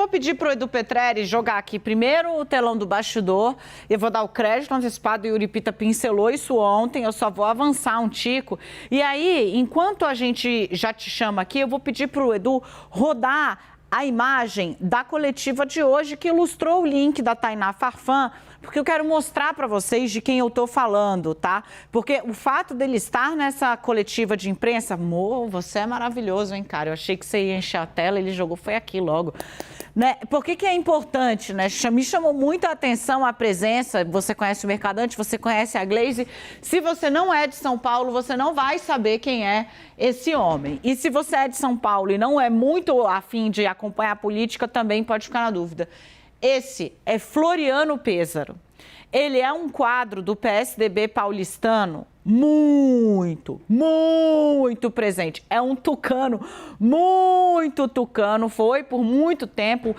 vou pedir para o Edu Petrelli jogar aqui primeiro o telão do bastidor. Eu vou dar o crédito antecipado, o Yuri Pita pincelou isso ontem, eu só vou avançar um tico. E aí, enquanto a gente já te chama aqui, eu vou pedir para o Edu rodar a imagem da coletiva de hoje, que ilustrou o link da Tainá Farfan, porque eu quero mostrar para vocês de quem eu estou falando, tá? Porque o fato dele estar nessa coletiva de imprensa, amor, você é maravilhoso, hein, cara? Eu achei que você ia encher a tela, ele jogou, foi aqui logo. Né? Por que é importante, né? Me chamou muito a atenção a presença, você conhece o Mercadante, você conhece a Glaze. Se você não é de São Paulo, você não vai saber quem é esse homem. E se você é de São Paulo e não é muito afim de acompanhar a política, também pode ficar na dúvida. Esse é Floriano Pêssaro. Ele é um quadro do PSDB paulistano muito presente. É um tucano, muito tucano. Foi por muito tempo,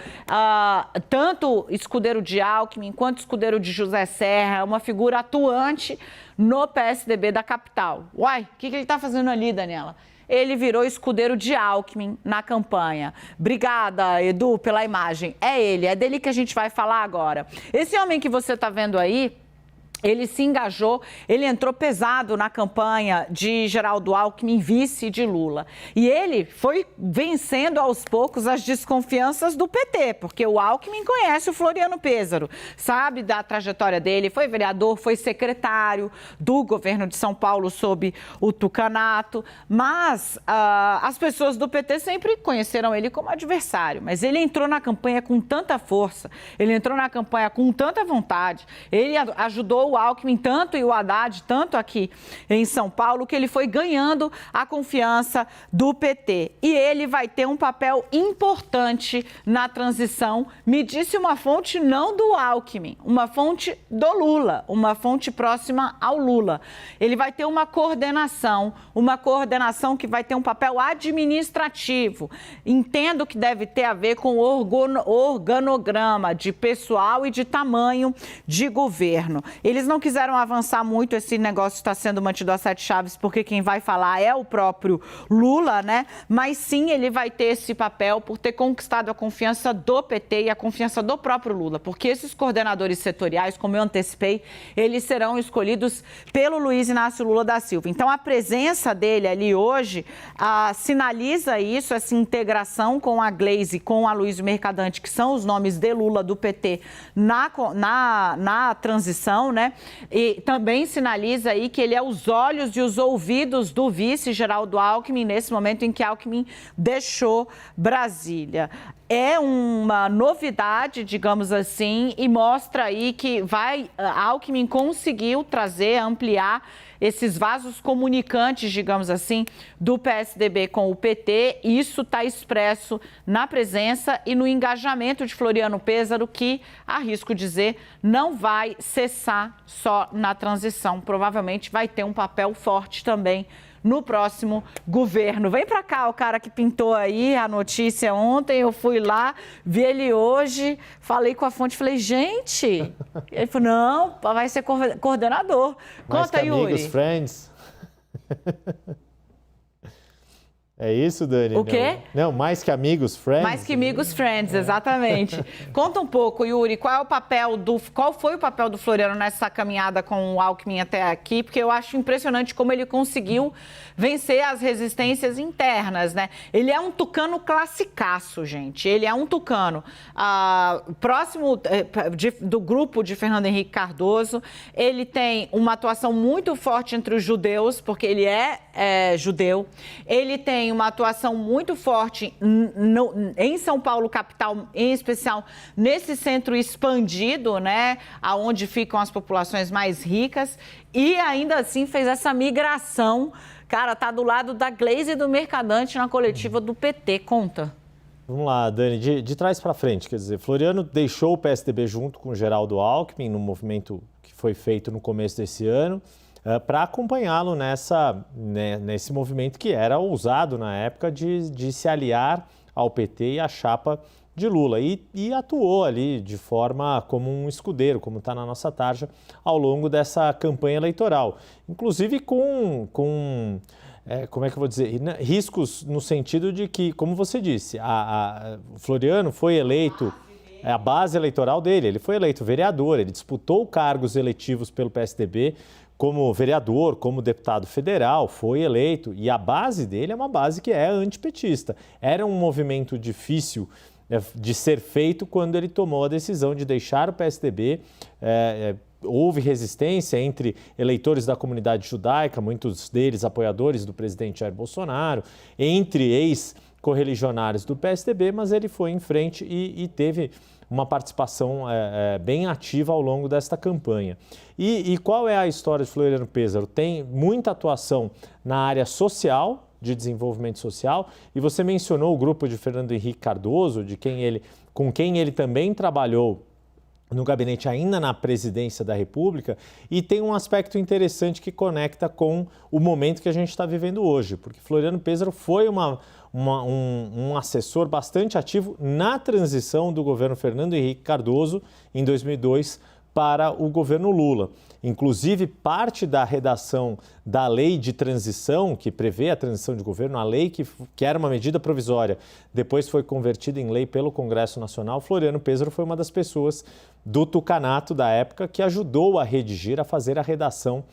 tanto escudeiro de Alckmin quanto escudeiro de José Serra, uma figura atuante no PSDB da capital. Uai, o que ele está fazendo ali, Daniela? Ele virou escudeiro de Alckmin na campanha. Obrigada, Edu, pela imagem. É dele que a gente vai falar agora. Esse homem que você está vendo aí, ele se engajou, ele entrou pesado na campanha de Geraldo Alckmin, vice de Lula. E ele foi vencendo aos poucos as desconfianças do PT, porque o Alckmin conhece o Floriano Pêssaro, sabe da trajetória dele, foi vereador, foi secretário do governo de São Paulo sob o tucanato, mas as pessoas do PT sempre conheceram ele como adversário, mas ele entrou na campanha com tanta força, ele entrou na campanha com tanta vontade, ele ajudou o Alckmin tanto e o Haddad tanto aqui em São Paulo, que ele foi ganhando a confiança do PT. E ele vai ter um papel importante na transição, me disse uma fonte não do Alckmin, uma fonte do Lula, uma fonte próxima ao Lula. Ele vai ter uma coordenação que vai ter um papel administrativo. Entendo que deve ter a ver com o organograma de pessoal e de tamanho de governo. Eles não quiseram avançar muito, esse negócio está sendo mantido a sete chaves, porque quem vai falar é o próprio Lula, né? Mas sim, ele vai ter esse papel por ter conquistado a confiança do PT e a confiança do próprio Lula, porque esses coordenadores setoriais, como eu antecipei, eles serão escolhidos pelo Luiz Inácio Lula da Silva. Então, a presença dele ali hoje sinaliza isso, essa integração com a Glaze, com a Luiz Mercadante, que são os nomes de Lula do PT na transição, né? E também sinaliza aí que ele é os olhos e os ouvidos do vice Geraldo Alckmin nesse momento em que Alckmin deixou Brasília. É uma novidade, digamos assim, e mostra aí que Alckmin conseguiu ampliar esses vasos comunicantes, digamos assim, do PSDB com o PT. Isso está expresso na presença e no engajamento de Floriano Pêssaro, que, arrisco dizer, não vai cessar só na transição. Provavelmente vai ter um papel forte também no próximo governo. Vem para cá o cara que pintou aí a notícia ontem, eu fui lá, vi ele hoje, falei com a fonte, falei, gente, ele falou, não, vai ser coordenador. Conta, Yuri. Amigos, friends. É isso, Dani? O quê? Não, mais que amigos, friends. Mais que amigos, friends, exatamente. Conta um pouco, Yuri, qual foi o papel do Floriano nessa caminhada com o Alckmin até aqui? Porque eu acho impressionante como ele conseguiu vencer as resistências internas, né? Ele é um tucano classicaço, gente. Ele é um tucano próximo do grupo de Fernando Henrique Cardoso. Ele tem uma atuação muito forte entre os judeus, porque ele é judeu. Ele tem uma atuação muito forte em São Paulo, capital, em especial nesse centro expandido, né, aonde ficam as populações mais ricas, e ainda assim fez essa migração. Cara, tá do lado da Glaze e do Mercadante na coletiva do PT. Conta. Vamos lá, Dani, de trás para frente, quer dizer, Floriano deixou o PSDB junto com o Geraldo Alckmin no movimento que foi feito no começo desse ano, para acompanhá-lo nesse movimento que era ousado na época de se aliar ao PT e à chapa de Lula. E atuou ali de forma como um escudeiro, como está na nossa tarja, ao longo dessa campanha eleitoral. Inclusive com como é que eu vou dizer, riscos no sentido de que, como você disse, o Floriano foi eleito, a base eleitoral dele, ele foi eleito vereador, ele disputou cargos eletivos pelo PSDB como vereador, como deputado federal, foi eleito, e a base dele é uma base que é antipetista. Era um movimento difícil de ser feito quando ele tomou a decisão de deixar o PSDB. Houve resistência entre eleitores da comunidade judaica, muitos deles apoiadores do presidente Jair Bolsonaro, entre ex-correligionários do PSDB, mas ele foi em frente e teve uma participação bem ativa ao longo desta campanha. E qual é a história de Floriano Pêssaro? Tem muita atuação na área social, de desenvolvimento social, e você mencionou o grupo de Fernando Henrique Cardoso, com quem ele também trabalhou no gabinete ainda na presidência da República, e tem um aspecto interessante que conecta com o momento que a gente está vivendo hoje, porque Floriano Pêssaro foi um assessor bastante ativo na transição do governo Fernando Henrique Cardoso em 2002 para o governo Lula. Inclusive, parte da redação da lei de transição, que prevê a transição de governo, a lei que era uma medida provisória, depois foi convertida em lei pelo Congresso Nacional. Floriano Pêssaro foi uma das pessoas do tucanato da época que ajudou a redigir, a fazer a redação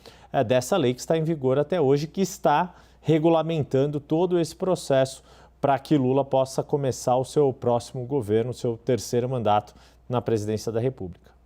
dessa lei que está em vigor até hoje, que está regulamentando todo esse processo para que Lula possa começar o seu próximo governo, o seu terceiro mandato na presidência da República.